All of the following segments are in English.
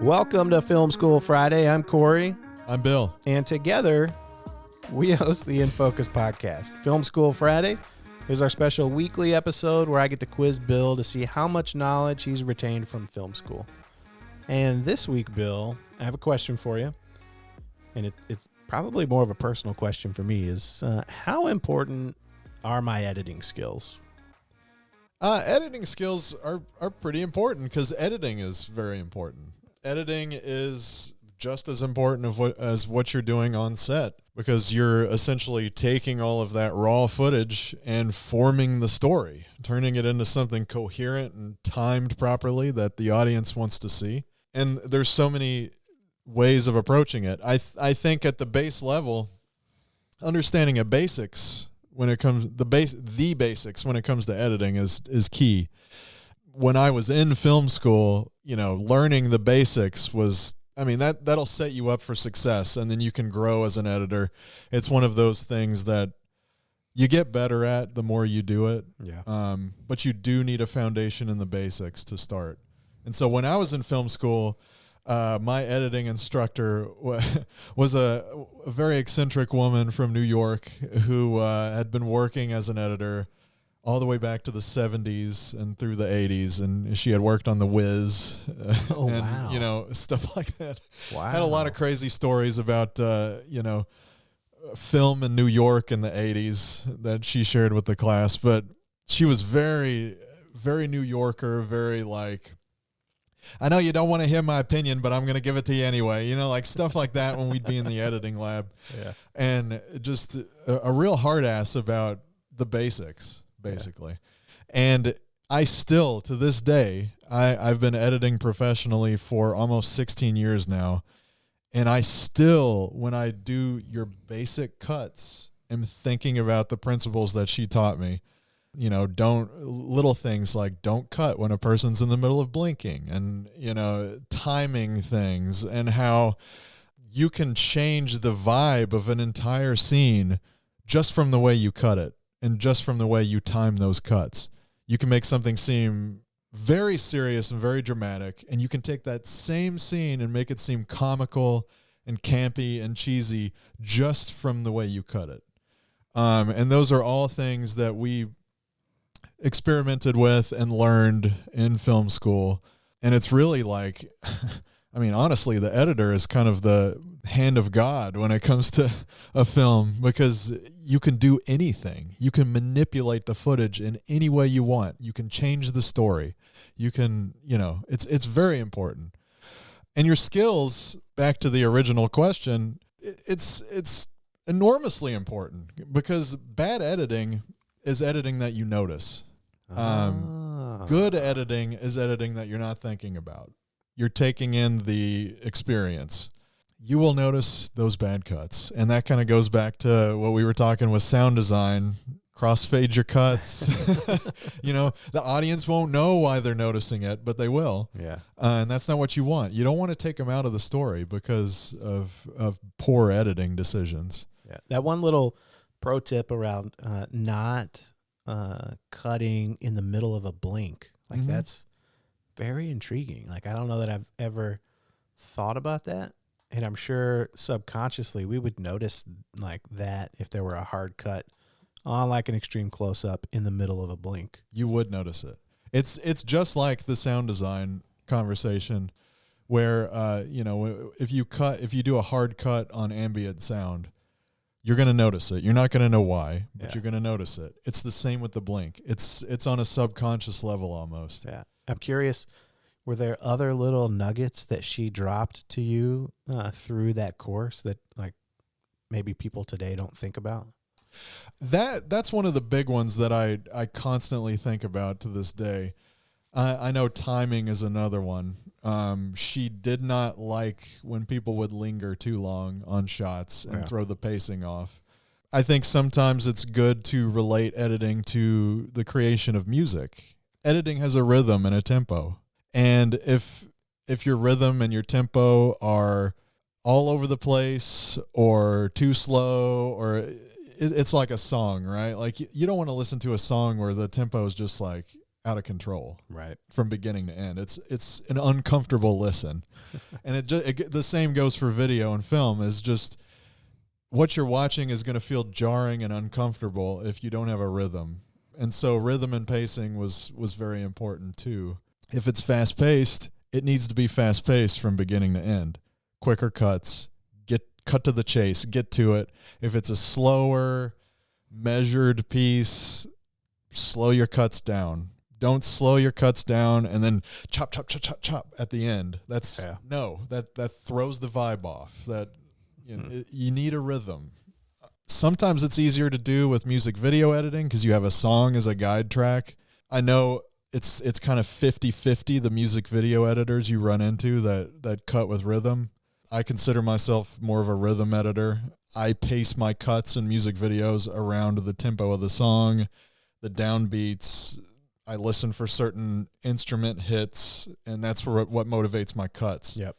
Welcome to Film School Friday. I'm Corey. I'm Bill. And together, we host the In Focus podcast. Film School Friday is our special weekly episode where I get to quiz Bill to see how much knowledge he's retained from film school. And this week, Bill, I have a question for you. And it's probably more of a personal question for me is how important are my editing skills? Editing skills are pretty important because editing is very important. Editing is just as important as what you're doing on set because you're essentially taking all of that raw footage and forming the story, turning it into something coherent and timed properly that the audience wants to see. And there's so many ways of approaching it. I think at the base level, understanding the basics when it comes the basics when it comes to editing is key. When I was in film school, learning the basics was, that'll set you up for success, and then you can grow as an editor. It's one of those things that you get better at the more you do it. Yeah. But you do need a foundation in the basics to start. And so when I was in film school, my editing instructor was a very eccentric woman from New York who had been working as an editor all the way back to the 70s and through the 80s, and she had worked on The Wiz and stuff like that. Wow. Had a lot of crazy stories about film in New York in the 80s that she shared with the class, but she was very, very New Yorker, very like, I know you don't want to hear my opinion, but I'm going to give it to you anyway. Like stuff like that when we'd be in the editing lab. Yeah. And just a real hard ass about the basics, basically. Yeah. And I still, to this day, I've been editing professionally for almost 16 years now. And I still, when I do your basic cuts, am thinking about the principles that she taught me. Little things like don't cut when a person's in the middle of blinking and, timing things and how you can change the vibe of an entire scene just from the way you cut it and just from the way you time those cuts. You can make something seem very serious and very dramatic, and you can take that same scene and make it seem comical and campy and cheesy just from the way you cut it. And those are all things that we experimented with and learned in film school. And it's really like, honestly, the editor is kind of the hand of God when it comes to a film because you can do anything. You can manipulate the footage in any way you want. You can change the story. You can, it's very important. And your skills, back to the original question, it's enormously important because bad editing is editing that you notice. Good editing is editing that you're not thinking about. You're taking in the experience. You will notice those bad cuts. And that kind of goes back to what we were talking with sound design. Crossfade your cuts. The audience won't know why they're noticing it, but they will. Yeah. And that's not what you want. You don't want to take them out of the story because of poor editing decisions. Yeah. That one little pro tip around not cutting in the middle of a blink. Like that's very intriguing. Like, I don't know that I've ever thought about that. And I'm sure subconsciously we would notice like that if there were a hard cut on like an extreme close up in the middle of a blink. You would notice it. It's just like the sound design conversation where, if you do a hard cut on ambient sound, you're going to notice it. You're not going to know why, but you're going to notice it. It's the same with the blink. It's on a subconscious level almost. Yeah. I'm curious, were there other little nuggets that she dropped to you through that course that like maybe people today don't think about? That's one of the big ones that I constantly think about to this day. I know timing is another one. She did not like when people would linger too long on shots and throw the pacing off. I think sometimes it's good to relate editing to the creation of music. Editing has a rhythm and a tempo. And if your rhythm and your tempo are all over the place or too slow, or it's like a song, right? Like you don't want to listen to a song where the tempo is just like out of control Right. from beginning to end. It's an uncomfortable listen. And the same goes for video and film, is just what you're watching is going to feel jarring and uncomfortable if you don't have a rhythm. And so rhythm and pacing was very important too. If it's fast paced, it needs to be fast paced from beginning to end. Quicker cuts, cut to the chase, get to it. If it's a slower, measured piece, slow your cuts down. Don't slow your cuts down and then chop, chop, chop, chop, chop at the end. That throws the vibe off. You need a rhythm. Sometimes it's easier to do with music video editing because you have a song as a guide track. I know it's kind of 50-50, the music video editors you run into that cut with rhythm. I consider myself more of a rhythm editor. I pace my cuts in music videos around the tempo of the song, the downbeats. I listen for certain instrument hits, and that's what motivates my cuts. Yep.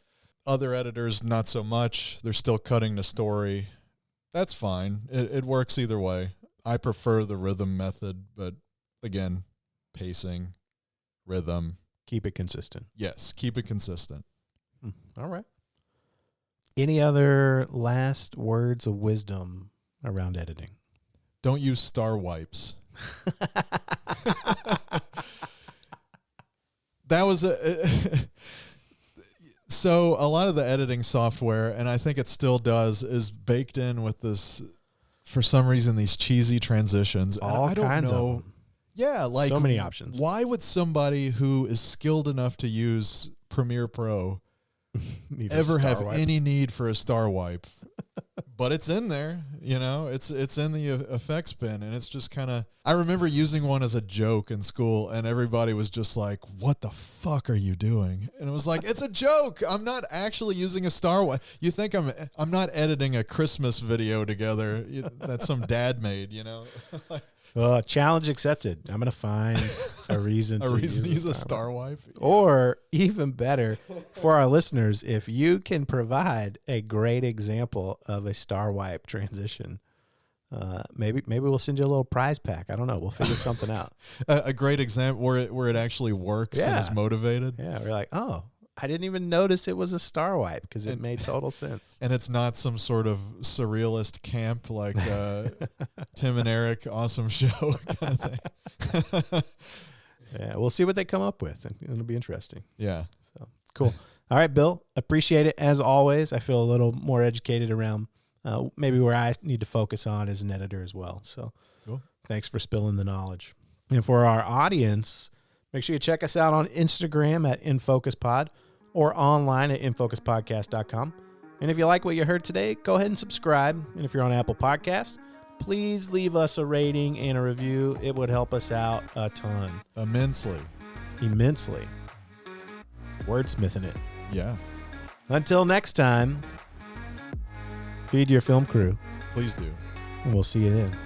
Other editors, not so much. They're still cutting the story. That's fine. It works either way. I prefer the rhythm method, but again, pacing, rhythm. Keep it consistent. Yes, keep it consistent. All right. Any other last words of wisdom around editing? Don't use star wipes. That was so a lot of the editing software, and I think it still does, is baked in with this, for some reason, these cheesy transitions. All and I don't kinds know, of them. Yeah, like So many options. Why would somebody who is skilled enough to use Premiere Pro ever have any need for a star wipe? But it's in there, it's in the effects bin, and it's just kind of, I remember using one as a joke in school, and everybody was just like, what the fuck are you doing? And it was like, it's a joke. I'm not actually using a star wipe. You think I'm not editing a Christmas video together that some dad made, Challenge accepted. I'm going to find a reason to use a star wipe. Or even better, for our listeners, if you can provide a great example of a star wipe transition, maybe we'll send you a little prize pack. I don't know. We'll figure something out. A great example where it actually works and is motivated. Yeah, we're like, oh, I didn't even notice it was a star wipe because it made total sense. And it's not some sort of surrealist camp like Tim and Eric Awesome Show kind of thing. Yeah, we'll see what they come up with, and it'll be interesting. Yeah. So cool. All right, Bill, appreciate it as always. I feel a little more educated around maybe where I need to focus on as an editor as well. So cool. Thanks for spilling the knowledge. And for our audience, make sure you check us out on Instagram at InFocusPod or online at InFocusPodcast.com. And if you like what you heard today, go ahead and subscribe. And if you're on Apple Podcasts, please leave us a rating and a review. It would help us out a ton. Immensely. Wordsmithing it. Yeah. Until next time, feed your film crew. Please do. And we'll see you then.